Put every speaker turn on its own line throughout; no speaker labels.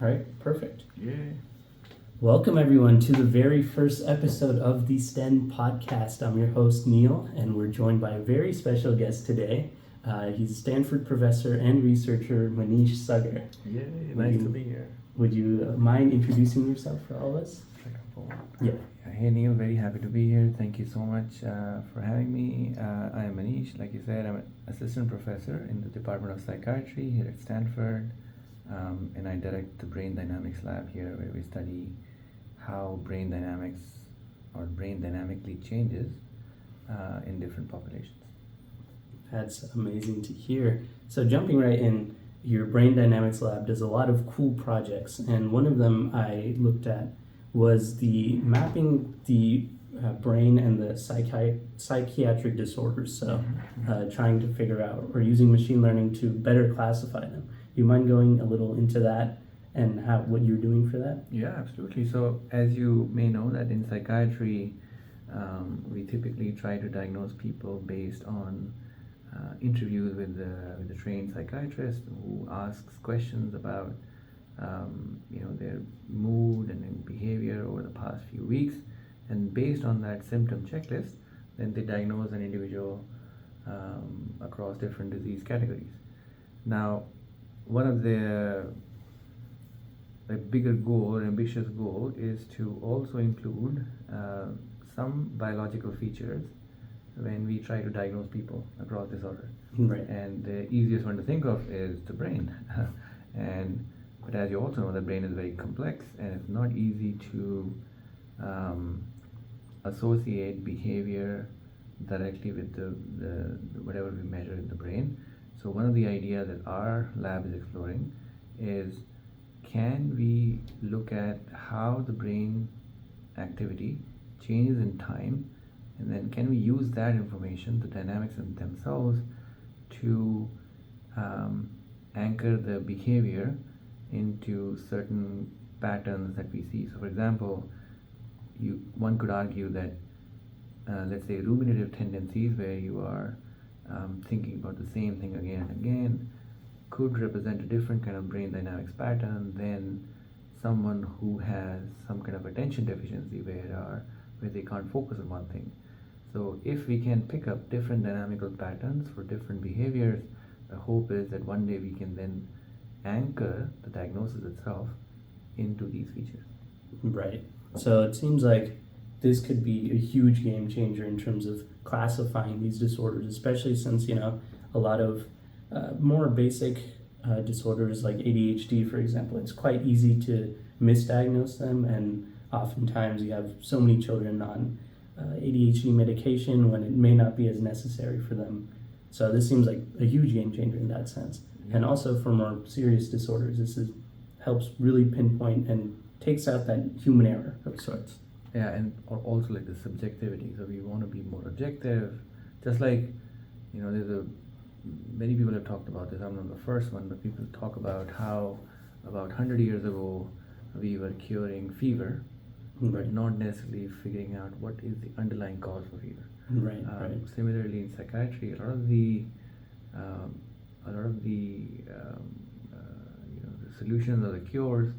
All right, perfect.
Yeah.
Welcome, everyone, to the very first episode of the Sten podcast. I'm your host, Neil, and we're joined by a very special guest today. He's a Stanford professor and researcher, Manish Saggar.
Yeah, nice to be here.
Would you mind introducing yourself for all of us? Yeah.
Hey Neil, very happy to be here. Thank you so much for having me. I am Manish. Like you said, I'm an assistant professor in the Department of Psychiatry here at Stanford. And I direct the Brain Dynamics Lab here, where we study how brain dynamics or brain dynamically changes in different populations.
That's amazing to hear. So jumping right in, your Brain Dynamics Lab does a lot of cool projects, and one of them I looked at was the mapping the brain and the psychiatric disorders. So trying to figure out or using machine learning to better classify them. Do you mind going a little into that and what you're doing for that?
Yeah, absolutely. So as you may know that in psychiatry, we typically try to diagnose people based on interviews with the trained psychiatrist who asks questions about their mood and behavior over the past few weeks, and based on that symptom checklist, then they diagnose an individual across different disease categories. Now, one of the bigger goal or ambitious goal is to also include some biological features when we try to diagnose people across disorders.
Right.
And the easiest one to think of is the brain. But as you also know, the brain is very complex, and it's not easy to associate behavior directly with the whatever we measure in the brain. So one of the ideas that our lab is exploring is, can we look at how the brain activity changes in time, and then can we use that information, the dynamics in themselves, to anchor the behavior into certain patterns that we see. So for example, one could argue that let's say ruminative tendencies, where you are thinking about the same thing again and again, could represent a different kind of brain dynamics pattern than someone who has some kind of attention deficiency where they can't focus on one thing. So if we can pick up different dynamical patterns for different behaviors, the hope is that one day we can then anchor the diagnosis itself into these features.
Right. So it seems like this could be a huge game changer in terms of classifying these disorders, especially since, a lot of more basic disorders like ADHD, for example, it's quite easy to misdiagnose them, and oftentimes you have so many children on ADHD medication when it may not be as necessary for them. So this seems like a huge game changer in that sense. Yeah. And also for more serious disorders, helps really pinpoint and takes out that human error of sorts.
Yeah, and also like the subjectivity. So we want to be more objective. Just like, many people have talked about this. I'm not the first one, but people talk about how about 100 years ago we were curing fever, but not necessarily figuring out what is the underlying cause for fever.
Right.
Similarly, in psychiatry, a lot of the solutions or the cures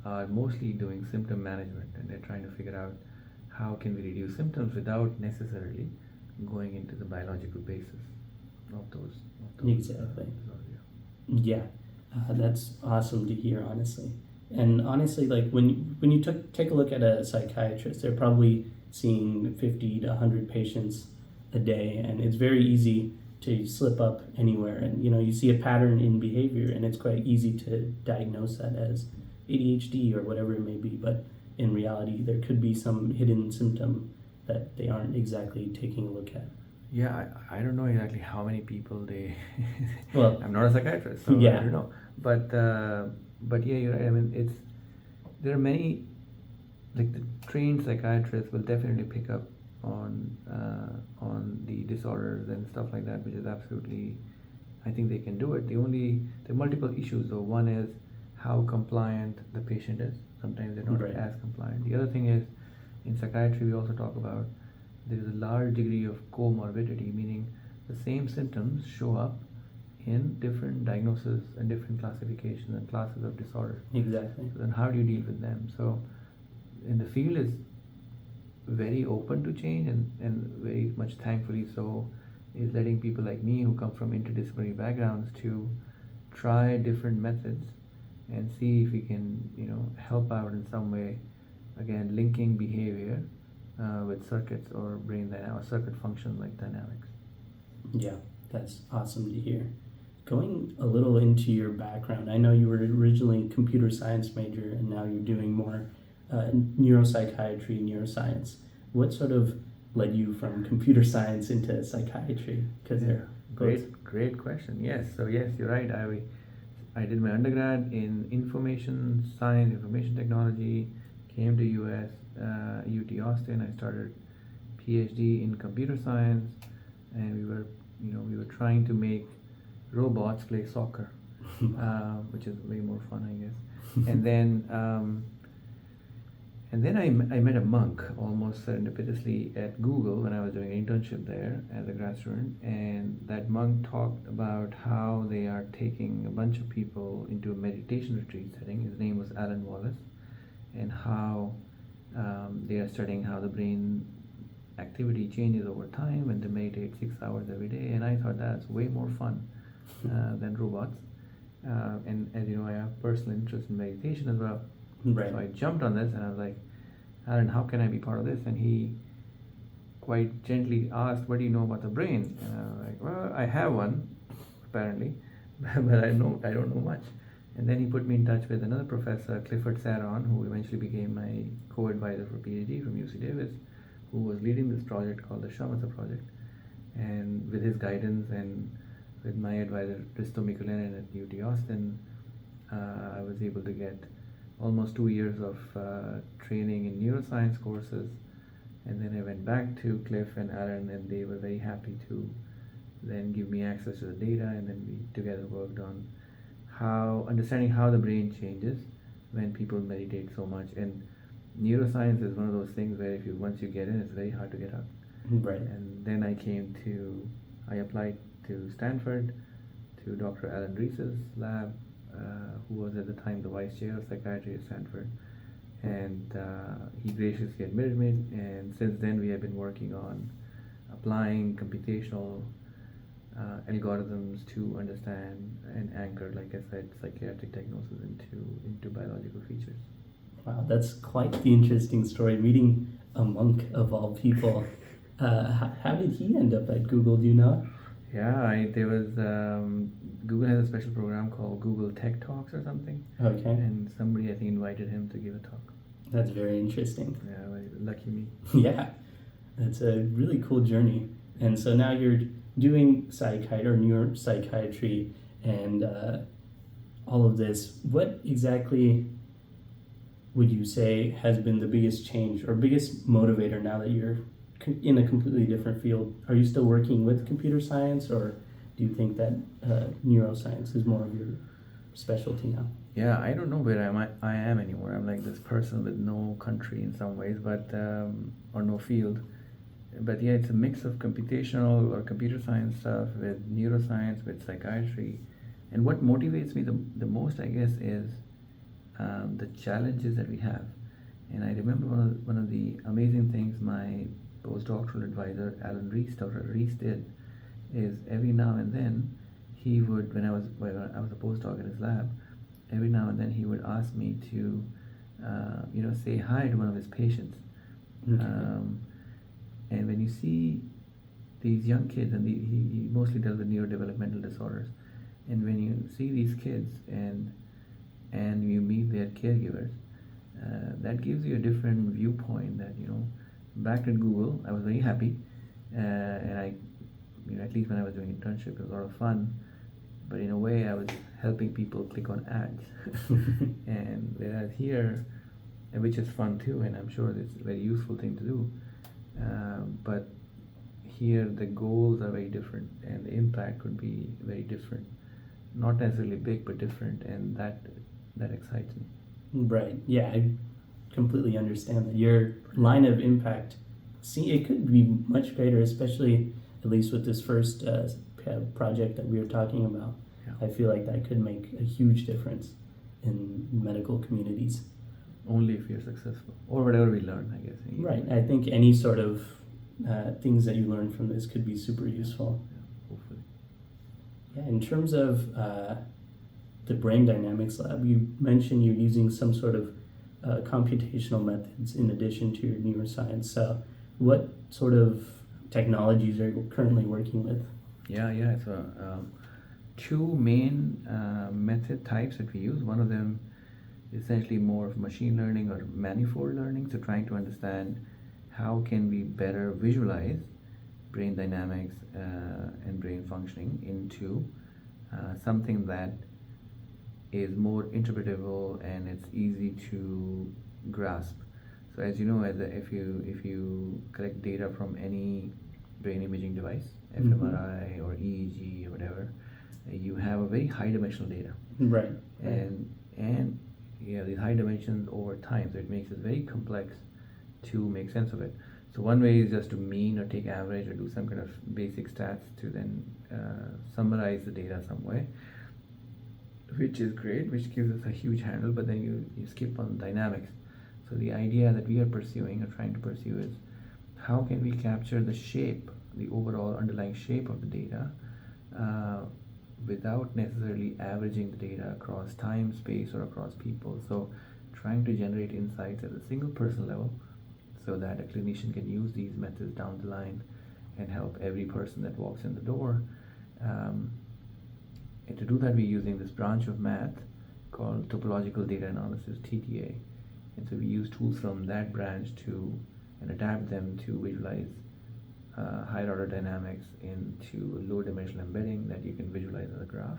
are mostly doing symptom management, and they're trying to figure out how can we reduce symptoms without necessarily going into the biological basis of those.
Exactly. Yeah, that's awesome to hear, honestly. And honestly, like when you take a look at a psychiatrist, they're probably seeing 50 to 100 patients a day, and it's very easy to slip up anywhere. And you see a pattern in behavior, and it's quite easy to diagnose that as ADHD or whatever it may be. But in reality, there could be some hidden symptom that they aren't exactly taking a look at.
Yeah, I don't know exactly how many people they.
Well,
I'm not a psychiatrist, so
yeah.
I don't know. But yeah, you're right. I mean, there are many, like the trained psychiatrists will definitely pick up on the disorders and stuff like that, which is absolutely, I think they can do it. There are multiple issues though. One is how compliant the patient is. Sometimes they're not
Right.
as compliant. The other thing is, in psychiatry we also talk about there is a large degree of comorbidity, meaning the same symptoms show up in different diagnoses and different classifications and classes of disorders.
Exactly.
So then how do you deal with them? So in the field is very open to change, and very much thankfully so is letting people like me who come from interdisciplinary backgrounds to try different methods and see if we can help out in some way, again linking behavior with circuits or brain dynamics, circuit function like dynamics.
Yeah, that's awesome to hear. Going a little into your background, I know you were originally a computer science major and now you're doing more neuropsychiatry, neuroscience. What sort of led you from computer science into psychiatry? Because they're
Great question. Yes, so yes, you're right. I did my undergrad in information science, information technology, came to US, UT Austin. I started PhD in computer science, and we were trying to make robots play soccer, which is way more fun, I guess. And then I met a monk almost serendipitously at Google when I was doing an internship there as a grad student, and that monk talked about how they are taking a bunch of people into a meditation retreat setting. His name was Alan Wallace, and how they are studying how the brain activity changes over time when they meditate 6 hours every day. And I thought that's way more fun than robots. And as you know, I have personal interest in meditation as well.
Right.
So I jumped on this and I was like, Alan, how can I be part of this? And he quite gently asked, what do you know about the brain? And I was like, well, I have one, apparently, but I don't know much. And then he put me in touch with another professor, Clifford Saron, who eventually became my co-advisor for PhD from UC Davis, who was leading this project called the Shamatha Project. And with his guidance and with my advisor, Risto Mikulainen at UT Austin, I was able to get almost 2 years of training in neuroscience courses, and then I went back to Cliff and Aaron, and they were very happy to then give me access to the data, and then we together worked on understanding how the brain changes when people meditate so much. And neuroscience is one of those things where once you get in, it's very hard to get out.
Right.
And then I applied to Stanford, to Dr. Alan Rees's lab, who was at the time the vice chair of psychiatry at Stanford, and he graciously admitted me. And since then, we have been working on applying computational algorithms to understand and anchor, like I said, psychiatric diagnosis into biological features.
Wow, that's quite the interesting story. Meeting a monk of all people. How did he end up at Google? Do you know?
Yeah, there was Google has a special program called Google Tech Talks or something.
Okay.
And somebody, I think, invited him to give a talk.
That's very interesting.
Yeah, well, lucky me.
Yeah, that's a really cool journey. And so now you're doing psychiatry or neuropsychiatry and all of this. What exactly would you say has been the biggest change or biggest motivator now that you're in a completely different field? Are you still working with computer science, or do you think that neuroscience is more of your specialty now?
Yeah, I don't know where I am anymore. I'm like this person with no country in some ways, but or no field. But yeah, it's a mix of computational or computer science stuff with neuroscience, with psychiatry. And what motivates me the most, I guess, is the challenges that we have. And I remember one of the amazing things my postdoctoral advisor, Dr. Rees did, is every now and then he would, when I was a postdoc in his lab, every now and then he would ask me to, say hi to one of his patients.
Okay.
And when you see these young kids, and he mostly dealt with neurodevelopmental disorders, and when you see these kids and you meet their caregivers, that gives you a different viewpoint. That back at Google, I was very happy, and I, at least when I was doing internship, it was a lot of fun. But in a way, I was helping people click on ads, and whereas here, which is fun too, and I'm sure it's a very useful thing to do. But here the goals are very different and the impact could be very different, not necessarily big but different, and that excites me.
Right. Yeah, I completely understand that your line of impact, it could be much greater, especially at least with this first project that we were talking about.
Yeah.
I feel like that could make a huge difference in medical communities.
Only if you're successful, or whatever we learn, I guess.
Right. I think any sort of things that you learn from this could be super useful.
Yeah, hopefully.
Yeah. In terms of the brain dynamics lab, you mentioned you're using some sort of computational methods in addition to your neuroscience. So, what sort of technologies are you currently working with?
Yeah. So, two main method types that we use. One of them is essentially more of machine learning or manifold learning. So, trying to understand how can we better visualize brain dynamics and brain functioning into something that is more interpretable and it's easy to grasp. So as you know, if you collect data from any brain imaging device, fMRI or EEG or whatever, you have a very high dimensional data.
Right.
And these high dimensions over time, so it makes it very complex to make sense of it. So one way is just to mean or take average or do some kind of basic stats to then summarize the data some way, which is great, which gives us a huge handle, but then you skip on dynamics. So the idea that we are pursuing or trying to pursue is how can we capture the shape, the overall underlying shape of the data without necessarily averaging the data across time, space, or across people. So trying to generate insights at a single person level so that a clinician can use these methods down the line and help every person that walks in the door. And to do that, we're using this branch of math called topological data analysis, TDA. And so we use tools from that branch and adapt them to visualize higher order dynamics into a low dimensional embedding that you can visualize as a graph.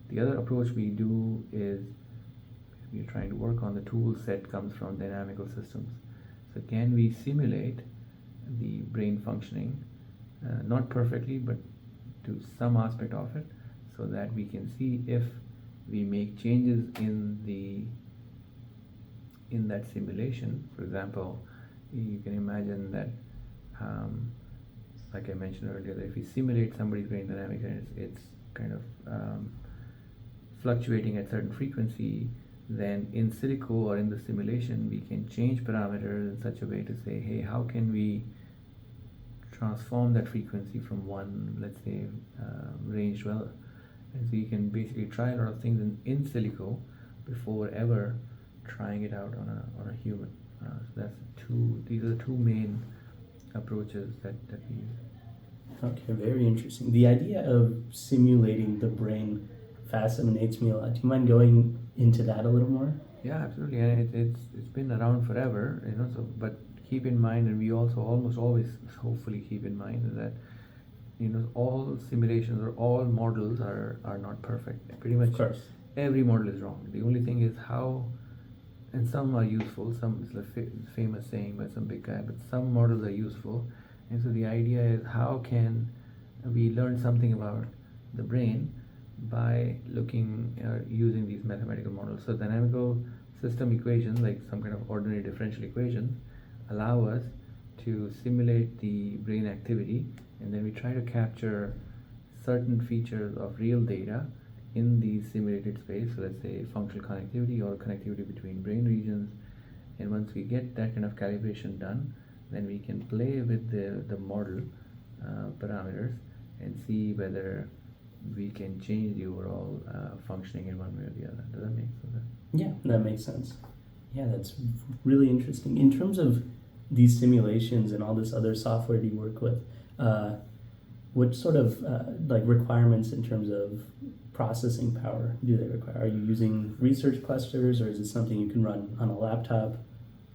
The other approach we do is we're trying to work on the tool set comes from dynamical systems. So can we simulate the brain functioning, not perfectly, but to some aspect of it, so that we can see if we make changes in that simulation. For example, you can imagine that, like I mentioned earlier, that if we simulate somebody's brain dynamics and it's kind of fluctuating at certain frequency, then in silico or in the simulation we can change parameters in such a way to say, hey, how can we transform that frequency from one, let's say, range to another. And so you can basically try a lot of things in silico before ever trying it out on a human. So these are the two main approaches that we use.
Okay, very interesting. The idea of simulating the brain fascinates me a lot. Do you mind going into that a little more?
Yeah, absolutely. And it's been around forever, so but keep in mind, and we also almost always hopefully keep in mind that all simulations or all models are not perfect. Pretty much
Of course.
every model is wrong. The only thing is how, and some are useful, some is a famous saying by some big guy, but some models are useful. And so the idea is how can we learn something about the brain by looking using these mathematical models. So dynamical system equations, like some kind of ordinary differential equations, allow us to simulate the brain activity, and then we try to capture certain features of real data in the simulated space. So let's say functional connectivity or connectivity between brain regions. And once we get that kind of calibration done, then we can play with the model parameters and see whether we can change the overall functioning in one way or the other. Does that make sense?
Yeah, that makes sense. Yeah, that's really interesting. In terms of these simulations and all this other software you work with, what sort of requirements in terms of processing power do they require? Are you using research clusters, or is it something you can run on a laptop?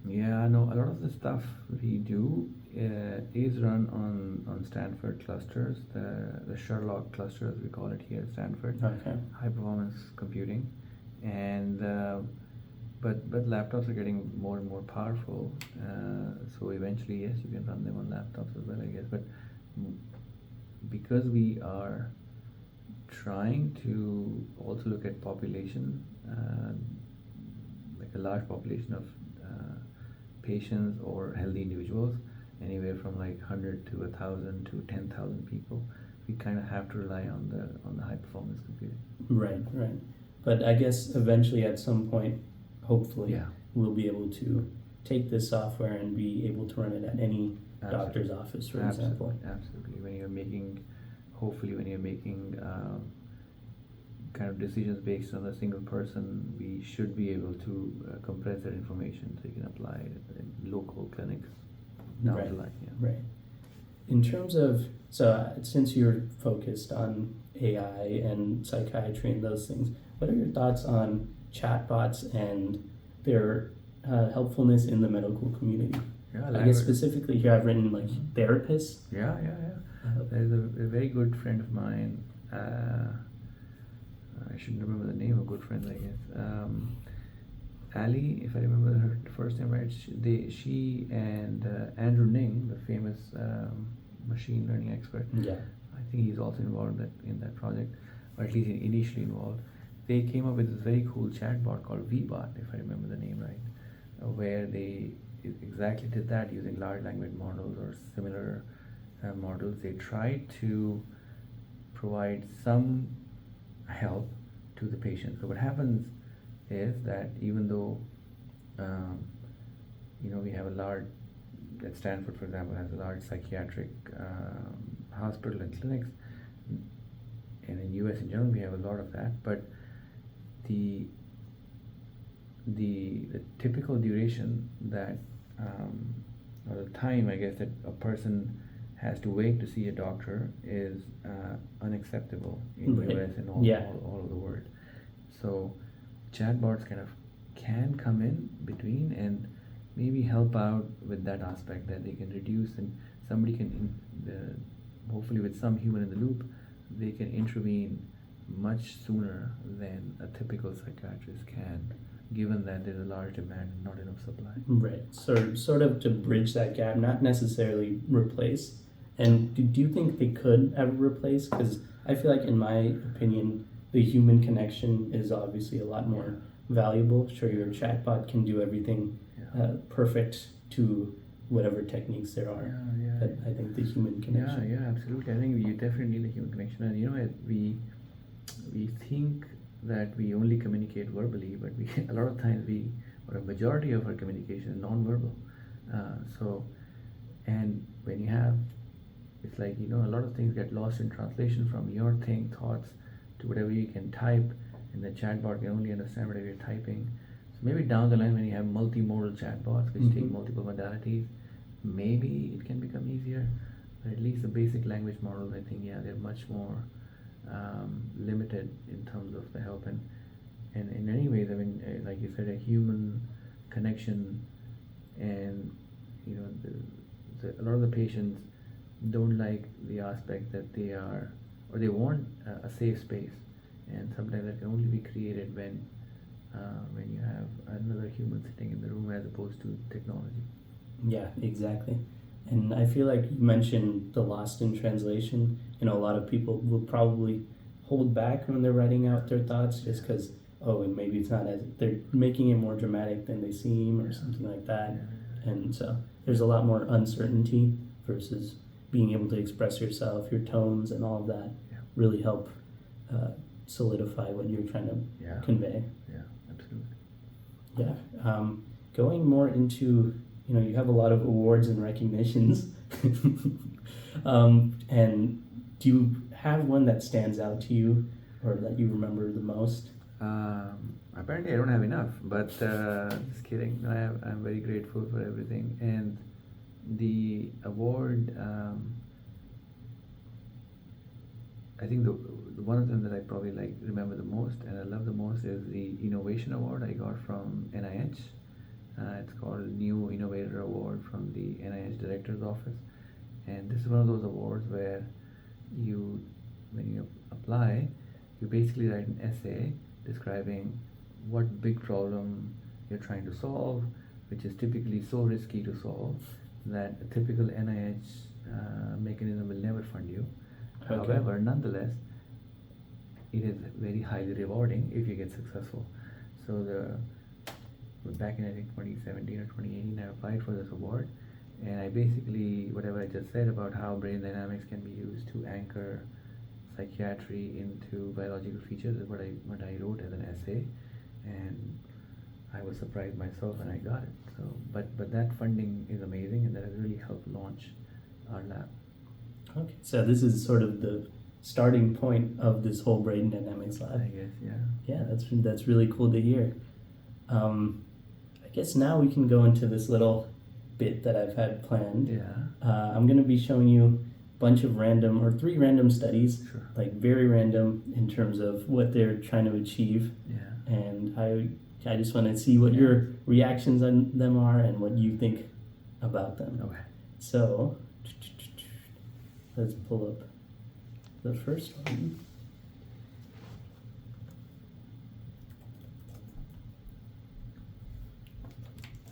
Yeah, no, a lot of the stuff we do is run on Stanford clusters, the Sherlock clusters we call it here at Stanford.
Okay.
High performance computing, and but laptops are getting more and more powerful. So eventually, yes, you can run them on laptops as well, I guess. But because we are trying to also look at population, like a large population of patients or healthy individuals, anywhere from like 100 to 1,000 to 10,000 people, we kind of have to rely on the high performance computing.
Right, right. But I guess eventually at some point, hopefully,
Yeah.
we'll be able to take this software and be able to run it at any doctor's office, for example.
Absolutely. Hopefully when you're making kind of decisions based on a single person, we should be able to compress that information so you can apply it in local clinics down
Right,
the line. Yeah.
right. In terms of, since you're focused on AI and psychiatry and those things, what are your thoughts on chatbots and their helpfulness in the medical community?
Yeah,
I guess specifically here I've written like therapists.
Yeah. There's a very good friend of mine. I should remember the name of good friends, I guess. Ali, if I remember her first name right, she and Andrew Ning, the famous machine learning expert.
Yeah.
I think he's also involved in that project, or at least initially involved. They came up with this very cool chatbot called VBot, if I remember the name right, where they exactly did that using large language models or similar models. They tried to provide some help to the patient. So what happens is that even though we have a large, at Stanford for example has a large psychiatric hospital and clinics, and in US in general we have a lot of that, but the typical duration that or the time I guess that a person has to wait to see a doctor is unacceptable in
Right.
US and all over the world. So chatbots kind of can come in between and maybe help out with that aspect, that they can reduce, and somebody can hopefully with some human in the loop, they can intervene much sooner than a typical psychiatrist can, given that there's a large demand and not enough supply.
Right. So sort of to bridge that gap, not necessarily replace. And do you think they could ever replace? Because I feel like, in my opinion, the human connection is obviously a lot more valuable. Sure, your chatbot can do everything perfect to whatever techniques there are.
Yeah.
But I think the human connection.
Yeah, absolutely. I think you definitely need a human connection, and we think that we only communicate verbally, but a lot of times or a majority of our communication is non-verbal. And when you have, it's like, a lot of things get lost in translation from your thoughts to whatever you can type, and the chatbot can only understand whatever you're typing. So maybe down the line when you have multimodal chatbots which take multiple modalities, maybe it can become easier. But at least the basic language models, I think, they're much more limited in terms of the help, and in many ways, I mean, like you said, a human connection, and a lot of the patients don't like the aspect that they are, or they want a safe space, and sometimes that can only be created when you have another human sitting in the room as opposed to technology.
Yeah, exactly. And I feel like you mentioned the lost in translation. A lot of people will probably hold back when they're writing out their thoughts just because, and maybe it's not as, they're making it more dramatic than they seem or something like that. And so there's a lot more uncertainty versus being able to express yourself, your tones and all of that really help solidify what you're trying to convey.
Yeah, absolutely.
Yeah. Going more into, you have a lot of awards and recognitions. And do you have one that stands out to you or that you remember the most?
Apparently I don't have enough, but just kidding. I'm very grateful for everything. And the award, I think the one of them that I probably remember the most and I love the most is the Innovation Award I got from NIH. It's called New Innovator Award from the NIH Director's Office, and this is one of those awards where when you apply, you basically write an essay describing what big problem you're trying to solve, which is typically so risky to solve that a typical NIH mechanism will never fund you.
Okay.
However, nonetheless, it is very highly rewarding if you get successful. So back in I think 2017 or 2018, I applied for this award, and I basically, whatever I just said about how brain dynamics can be used to anchor psychiatry into biological features is what I wrote as an essay, and I was surprised myself when I got it. So, but that funding is amazing, and that has really helped launch our lab.
Okay, so this is sort of the starting point of this whole brain dynamics lab.
I guess, yeah.
Yeah, that's really cool to hear. I guess now we can go into this little bit that I've had planned.
Yeah.
I'm going to be showing you a bunch of random, or 3 random studies,
Sure.
like very random in terms of what they're trying to achieve.
Yeah.
And I just want to see what your reactions on them are and what you think about them.
Okay.
So, let's pull up the first one.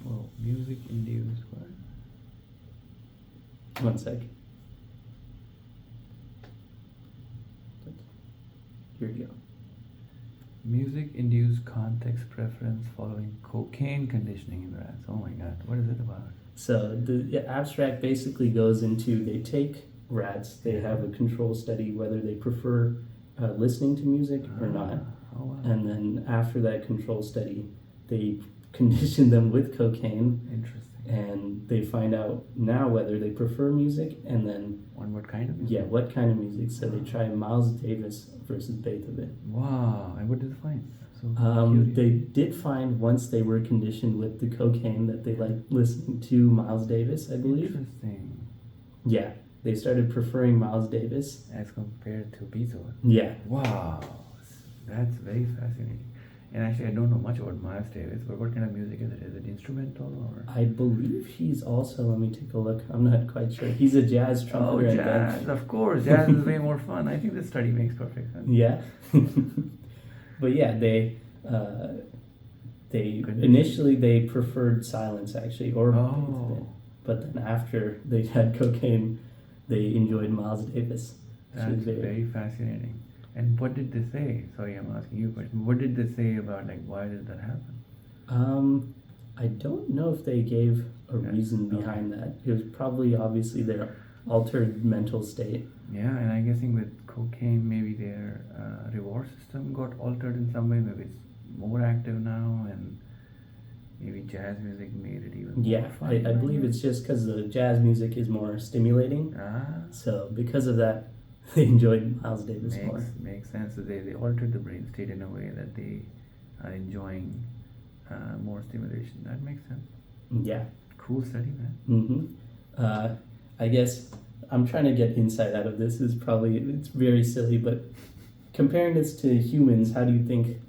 Well, music induced what?
One sec. Here we go.
Music induced context preference following cocaine conditioning in rats. Oh my god, what is it about?
So the abstract basically goes into, they take rats, they have a control study whether they prefer listening to music or not.
Oh wow.
And then after that control study, they condition them with cocaine,
Interesting.
and they find out now whether they prefer music, and then
On what kind of music?
what kind of music. So they try Miles Davis versus Beethoven.
Wow, and what did they find? So
They did find, once they were conditioned with the cocaine, that they liked listening to Miles Davis, I believe.
Interesting.
Yeah, they started preferring Miles Davis.
As compared to Beethoven.
Yeah.
Wow, that's very fascinating. And actually, I don't know much about Miles Davis, but what kind of music is it? Is it instrumental or?
I believe he's also, let me take a look, I'm not quite sure. He's a jazz trumpeter.
Oh,
I
jazz,
think.
of course. Jazz is way more fun. I think this study makes perfect sense.
Yeah. But yeah, they initially they preferred silence actually, or Beethoven. But then after they had cocaine, they enjoyed Miles Davis.
That's very fascinating. And what did they say? Sorry, I'm asking you a question. What did they say about, like, why did that happen?
I don't know if they gave a reason behind that. It was probably obviously their altered mental state.
Yeah, and I'm guessing with cocaine, maybe their reward system got altered in some way. Maybe it's more active now, and maybe jazz music made it even more fun.
I believe it's just because the jazz music is more stimulating. So because of that, they enjoyed Miles Davis more.
Makes sense. So they altered the brain state in a way that they are enjoying more stimulation. That makes sense.
Yeah.
Cool study, man.
Mm-hmm. I guess I'm trying to get insight out of this. It's very silly, but comparing this to humans, how do you think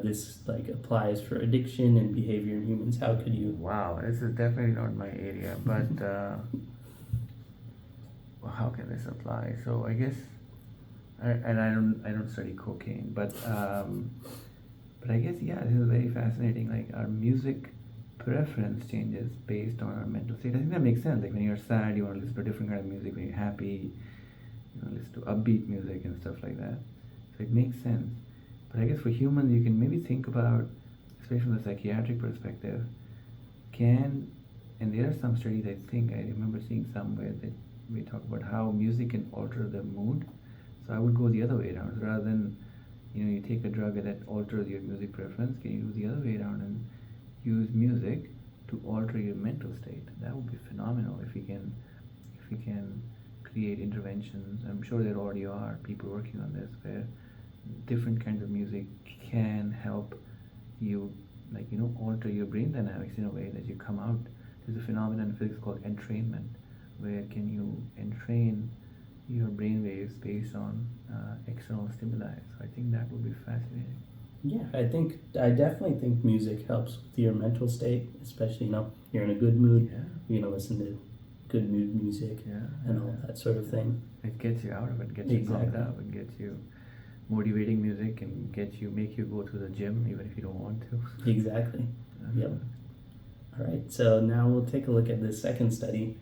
this like applies for addiction and behavior in humans? How could you?
Wow, this is definitely not my area, but how can this apply? So I guess, I don't study cocaine, but I guess, yeah, this is very fascinating. Like, our music preference changes based on our mental state. I think that makes sense. Like, when you're sad, you want to listen to a different kind of music. When you're happy, you want to listen to upbeat music and stuff like that. So it makes sense. But I guess for humans, you can maybe think about, especially from the psychiatric perspective, and there are some studies, I think, I remember seeing somewhere that we talk about how music can alter the mood. So I would go the other way around. So rather than, you take a drug that alters your music preference, can you do the other way around and use music to alter your mental state? That would be phenomenal if we can create interventions. I'm sure there already are people working on this, where different kinds of music can help you, alter your brain dynamics in a way that you come out. There's a phenomenon in physics called entrainment, where can you entrain your brain waves based on external stimuli. So I think that would be fascinating.
Yeah, I definitely think music helps with your mental state, especially, you're in a good mood, you're going to listen to good mood music and all that sort of thing.
It gets you out of it, gets you pumped up, it gets you motivating music, and make you go to the gym even if you don't want to.
Exactly. Yep. All right, so now we'll take a look at this second study.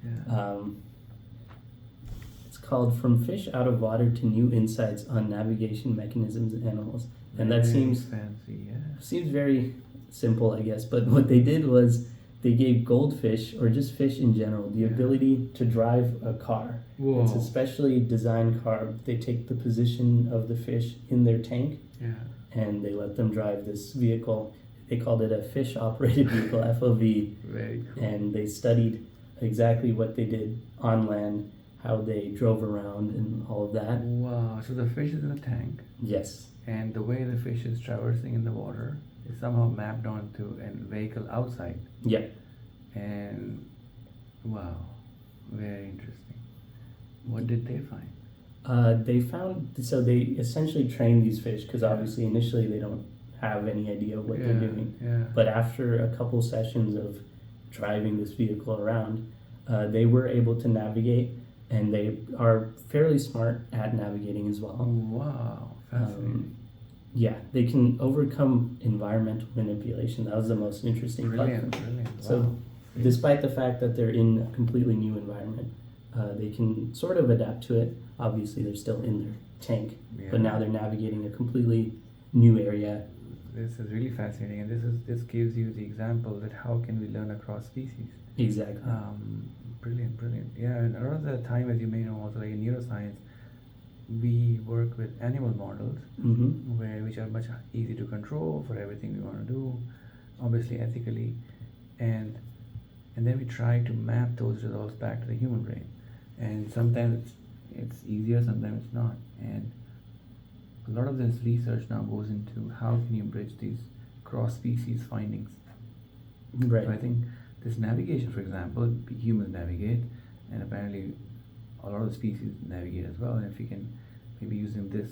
It's called From Fish Out of Water to New Insights on Navigation Mechanisms in Animals. And that seems
fancy,
seems very simple, I guess. But what they did was they gave goldfish, or just fish in general, the ability to drive a car.
Whoa.
It's a specially designed car. They take the position of the fish in their tank
Yeah.
and they let them drive this vehicle. They called it a fish operated vehicle, FOV.
Very cool.
And they studied exactly what they did on land, how they drove around, and all of that.
Wow. So the fish is in a tank,
Yes.
and the way the fish is traversing in the water is somehow mapped onto a vehicle outside.
Yeah.
And wow, very interesting. What did they find?
They found, so they essentially train these fish because obviously initially they don't have any idea what they're doing.
Yeah.
But after a couple sessions of driving this vehicle around, they were able to navigate, and they are fairly smart at navigating as well.
Wow, fascinating.
Yeah, they can overcome environmental manipulation. That was the most interesting part.
Brilliant.
So,
Wow.
despite the fact that they're in a completely new environment, they can sort of adapt to it. Obviously, they're still in their tank, but now they're navigating a completely new area.
This is really fascinating, and this gives you the example that how can we learn across species.
Exactly.
Brilliant. Yeah, and a lot of the time, as you may know, also like in neuroscience, we work with animal models, which are much easy to control for everything we want to do, obviously ethically, and then we try to map those results back to the human brain, and sometimes it's easier, sometimes it's not, and a lot of this research now goes into how can you bridge these cross-species findings.
Right.
So I think this navigation, for example, humans navigate, and apparently a lot of the species navigate as well. And if you can maybe using this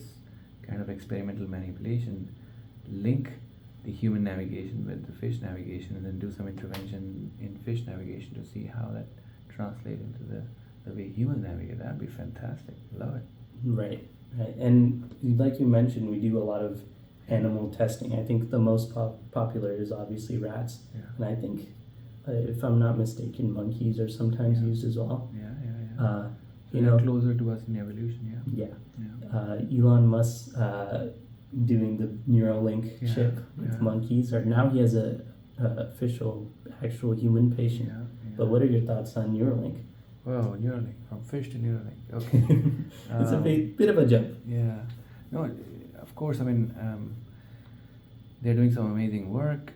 kind of experimental manipulation, link the human navigation with the fish navigation, and then do some intervention in fish navigation to see how that translates into the way humans navigate, that'd be fantastic. Love it.
Right. And like you mentioned, we do a lot of animal testing. I think the most popular is obviously rats.
Yeah.
And I think, if I'm not mistaken, monkeys are sometimes used as well.
Yeah.
You know,
closer to us in evolution,
yeah. Elon Musk doing the Neuralink chip with monkeys, or now he has a actual human patient. But what are your thoughts on Neuralink?
Well, Neuralink, from fish to Neuralink. Okay.
It's a bit of a jump.
Yeah. No, of course, I mean, they're doing some amazing work.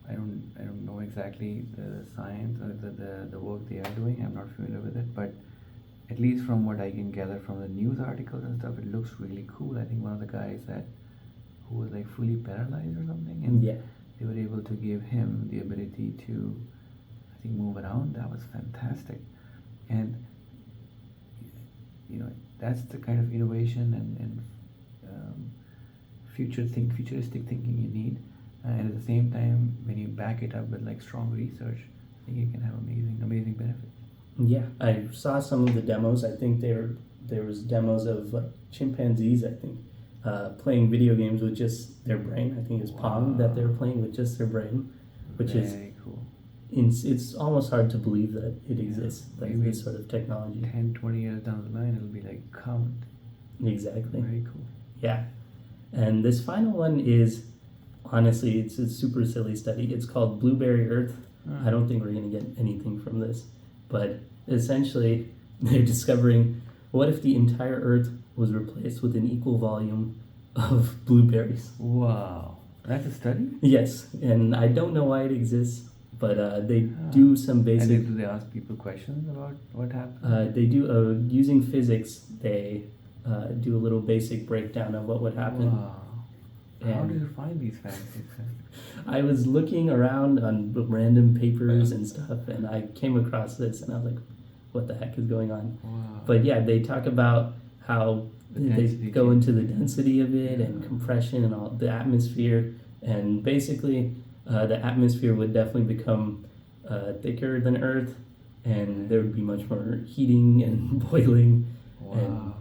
I don't know exactly the science or the work they are doing. I'm not familiar with it, but at least from what I can gather from the news articles and stuff, it looks really cool. I think one of the guys who was like fully paralyzed or something, and they were able to give him the ability to, I think, move around. That was fantastic. And that's the kind of innovation and futuristic thinking you need. And at the same time, when you back it up with like strong research, I think you can have amazing benefits. Yeah,
I saw some of the demos. I think there was demos of like chimpanzees, I think, playing video games with just their brain. I think it's Pong that they were playing with just their brain, which is
very cool.
It's almost hard to believe that it exists, like
Maybe
this sort of technology.
10-20 years down the line, it'll be like count.
Exactly.
Very cool.
Yeah. And this final one is, honestly, it's a super silly study. It's called Blueberry Earth. I don't think we're going to get anything from this. But essentially, they're discovering, what if the entire Earth was replaced with an equal volume of blueberries?
Wow. That's a study?
Yes. And I don't know why it exists, but they do some basic...
And do they ask people questions about what happened?
They do, using physics, they do a little basic breakdown of what would happen.
Wow. How do you find these fancy things?
I was looking around on random papers and stuff, and I came across this, and I was like, what the heck is going on?
Wow.
But yeah, they talk about how they go into the density of it and compression and all the atmosphere, and basically the atmosphere would definitely become thicker than Earth, and there would be much more heating and boiling.
Wow.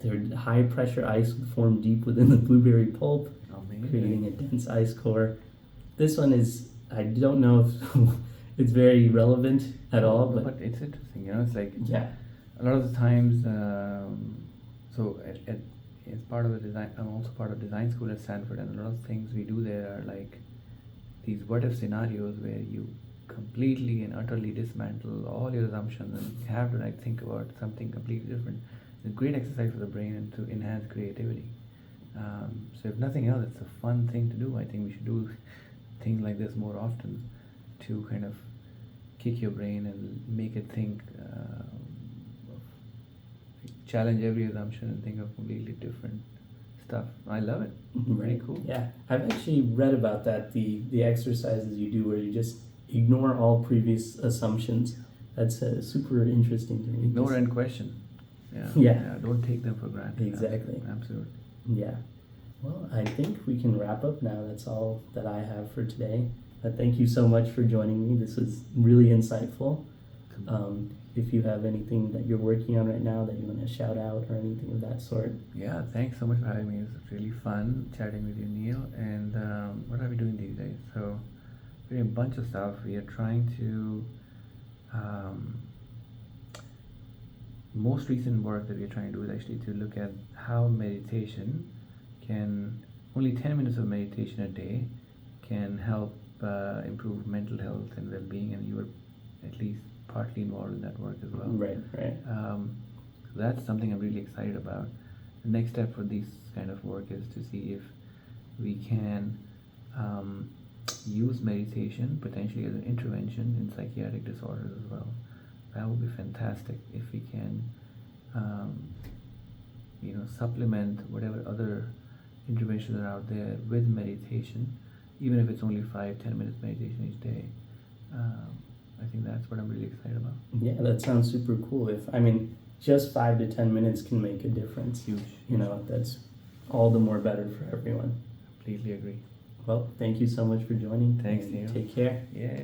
And high pressure ice would form deep within the blueberry pulp,
Amazing.
creating a dense ice core. This one is, I don't know if it's very relevant at all, but
it's interesting, it's like
a
lot of the times, so as part of the design, I'm also part of design school at Stanford, and a lot of things we do there are like these what if scenarios where you completely and utterly dismantle all your assumptions and you have to like think about something completely different. It's a great exercise for the brain and to enhance creativity. So if nothing else, it's a fun thing to do. I think we should do things like this more often to kind of kick your brain and make it think, challenge every assumption and think of completely different stuff. I love it. Pretty cool.
Yeah, I've actually read about that, the exercises you do where you just ignore all previous assumptions. That's super interesting to me.
Ignore and question.
Yeah.
Don't take them for granted.
Exactly.
Absolutely.
Yeah. Well, I think we can wrap up now. That's all that I have for today. Thank you so much for joining me. This was really insightful. If you have anything that you're working on right now that you want to shout out or anything of that sort.
Yeah, thanks so much for having me. It was really fun chatting with you, Neil. And what are we doing these days? So we're doing a bunch of stuff. We are trying to most recent work that we're trying to do is actually to look at how meditation can, only 10 minutes of meditation a day can help improve mental health and well-being, and you were at least partly involved in that work as well.
Right.
So that's something I'm really excited about. The next step for this kind of work is to see if we can use meditation potentially as an intervention in psychiatric disorders as well. That would be fantastic if we can, supplement whatever other interventions are out there with meditation, even if it's only 5-10 minutes meditation each day. I think that's what I'm really excited about.
Yeah, that sounds super cool. Just 5 to 10 minutes can make a difference.
Huge.
That's all the more better for everyone.
Completely agree.
Well, thank you so much for joining.
Thanks, Neil.
Take care.
Yeah.